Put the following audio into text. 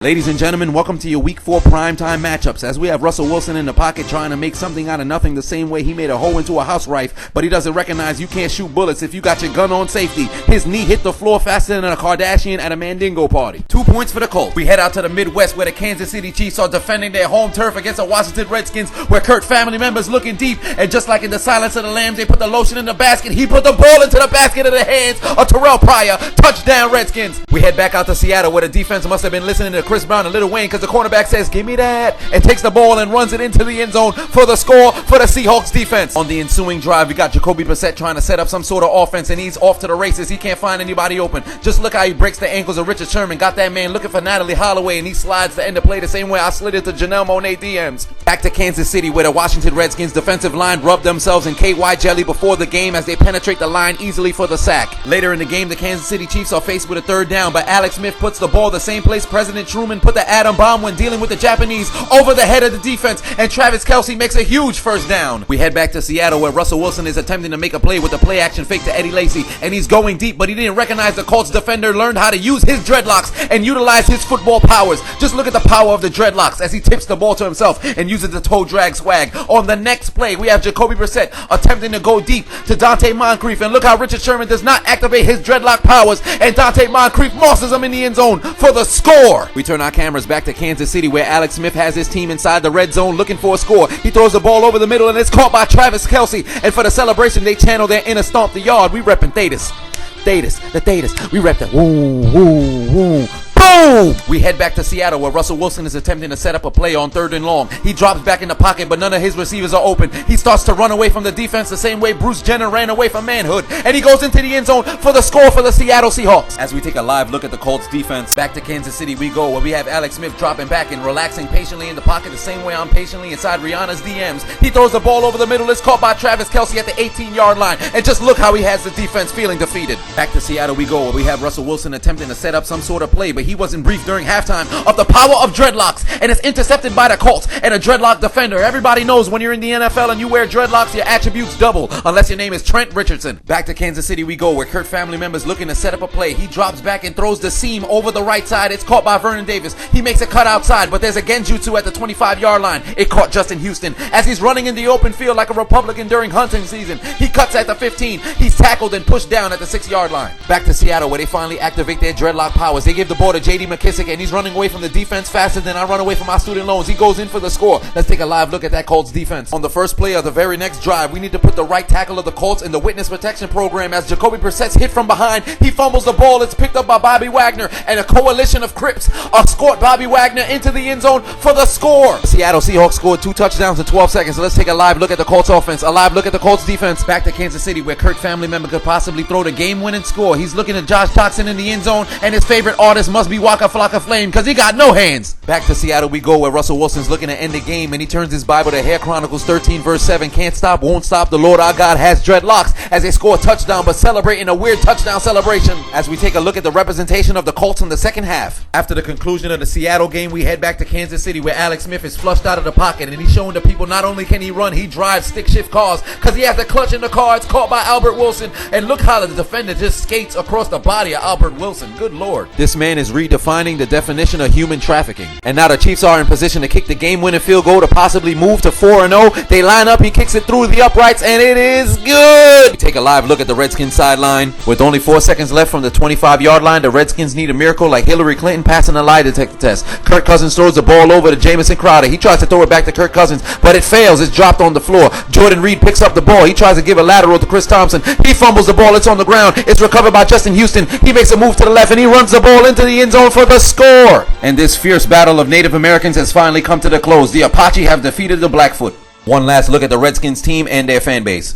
Ladies and gentlemen, welcome to your Week 4 Primetime matchups as we have Russell Wilson in the pocket trying to make something out of nothing the same way he made a hole into a housewife, but he doesn't recognize you can't shoot bullets if you got your gun on safety. His knee hit the floor faster than a Kardashian at a Mandingo party. 2 points for the Colts. We head out to the Midwest where the Kansas City Chiefs are defending their home turf against the Washington Redskins, where Kurt family members looking deep, and just like in the Silence of the Lambs, they put the lotion in the basket. He put the ball into the basket of the hands of Terrell Pryor. Touchdown Redskins. We head back out to Seattle where the defense must have been listening to Chris Brown and Lil Wayne, because the cornerback says, "Give me that," and takes the ball and runs it into the end zone for the score for the Seahawks defense. On the ensuing drive, we got Jacoby Brissett trying to set up some sort of offense, and he's off to the races. He can't find anybody open. Just look how he breaks the ankles of Richard Sherman. Got that man looking for Natalie Holloway, and he slides to end the play the same way I slid it to Janelle Monáe DMs. Back to Kansas City where the Washington Redskins defensive line rubbed themselves in KY jelly before the game as they penetrate the line easily for the sack. Later in the game, the Kansas City Chiefs are faced with a third down, but Alex Smith puts the ball the same place President Truman put the atom bomb when dealing with the Japanese, over the head of the defense, and Travis Kelce makes a huge first down. We head back to Seattle where Russell Wilson is attempting to make a play with a play action fake to Eddie Lacy, and he's going deep, but he didn't recognize the Colts defender learned how to use his dreadlocks and utilize his football powers. Just look at the power of the dreadlocks as he tips the ball to himself and uses the toe drag swag. On the next play, we have Jacoby Brissett attempting to go deep to Donte Moncrief, and look how Richard Sherman does not activate his dreadlock powers, and Donte Moncrief mosses him in the end zone for the score. We turn our cameras back to Kansas City where Alex Smith has his team inside the red zone looking for a score. He throws the ball over the middle and it's caught by Travis Kelce, and for the celebration they channel their inner stomp the yard. We reppin' Thetis. We rep that. Woo, woo, woo. Boom! We head back to Seattle where Russell Wilson is attempting to set up a play on 3rd and long. He drops back in the pocket, but none of his receivers are open. He starts to run away from the defense the same way Bruce Jenner ran away from manhood, and he goes into the end zone for the score for the Seattle Seahawks. As we take a live look at the Colts defense, back to Kansas City we go where we have Alex Smith dropping back and relaxing patiently in the pocket the same way I'm patiently inside Rihanna's DMs. He throws the ball over the middle. It's caught by Travis Kelce at the 18-yard line, and just look how he has the defense feeling defeated. Back to Seattle we go where we have Russell Wilson attempting to set up some sort of play, but he wasn't briefed during halftime of the power of dreadlocks, and it's intercepted by the Colts and a dreadlock defender. Everybody knows when you're in the NFL and you wear dreadlocks, your attributes double, unless your name is Trent Richardson. Back to Kansas City we go where Kurt family members looking to set up a play. He drops back and throws the seam over the right side. It's caught by Vernon Davis. He makes a cut outside, but there's a genjutsu at the 25-yard line. It caught Justin Houston as he's running in the open field like a Republican during hunting season. He cuts at the 15. He's tackled and pushed down at the 6-yard line. Back to Seattle where they finally activate their dreadlock powers. They give the ball to J.D. McKissick, and he's running away from the defense faster than I run away from my student loans. He goes in for the score. Let's take a live look at that Colts defense. On the first play of the very next drive, we need to put the right tackle of the Colts in the witness protection program as Jacoby Brissett's hit from behind. He fumbles the ball. It's picked up by Bobby Wagner, and a coalition of Crips escort Bobby Wagner into the end zone for the score. The Seattle Seahawks scored 2 touchdowns in 12 seconds. So let's take a live look at the Colts offense, a live look at the Colts defense. Back to Kansas City where Kurt family member could possibly throw the game-winning score. He's looking at Josh Doctson in the end zone, and his favorite artist must be Waka Flocka Flame because he got no hands. Back to Seattle we go where Russell Wilson's looking to end the game, and he turns his Bible to Hair Chronicles 13 verse 7. Can't stop, won't stop, the Lord our God has dreadlocks, as they score a touchdown but celebrating a weird touchdown celebration. As we take a look at the representation of the Colts in the second half. After the conclusion of the Seattle game, we head back to Kansas City where Alex Smith is flushed out of the pocket, and he's showing the people not only can he run, he drives stick shift cars because he has the clutch in the car. It's caught by Albert Wilson, and look how the defender just skates across the body of Albert Wilson. Good Lord. This man is redefining the definition of human trafficking. And now the Chiefs are in position to kick the game-winning field goal to possibly move to 4-0. They line up, he kicks it through the uprights, and it is good! We take a live look at the Redskins sideline. With only 4 seconds left from the 25-yard line, the Redskins need a miracle like Hillary Clinton passing a lie detector test. Kirk Cousins throws the ball over to Jamison Crowder. He tries to throw it back to Kirk Cousins, but it fails. It's dropped on the floor. Jordan Reed picks up the ball. He tries to give a lateral to Chris Thompson. He fumbles the ball. It's on the ground. It's recovered by Justin Houston. He makes a move to the left, and he runs the ball into the end zone for the score. And this fierce battle of Native Americans has finally come to the close. The Apache have defeated the Blackfoot. One last look at the Redskins team and their fan base.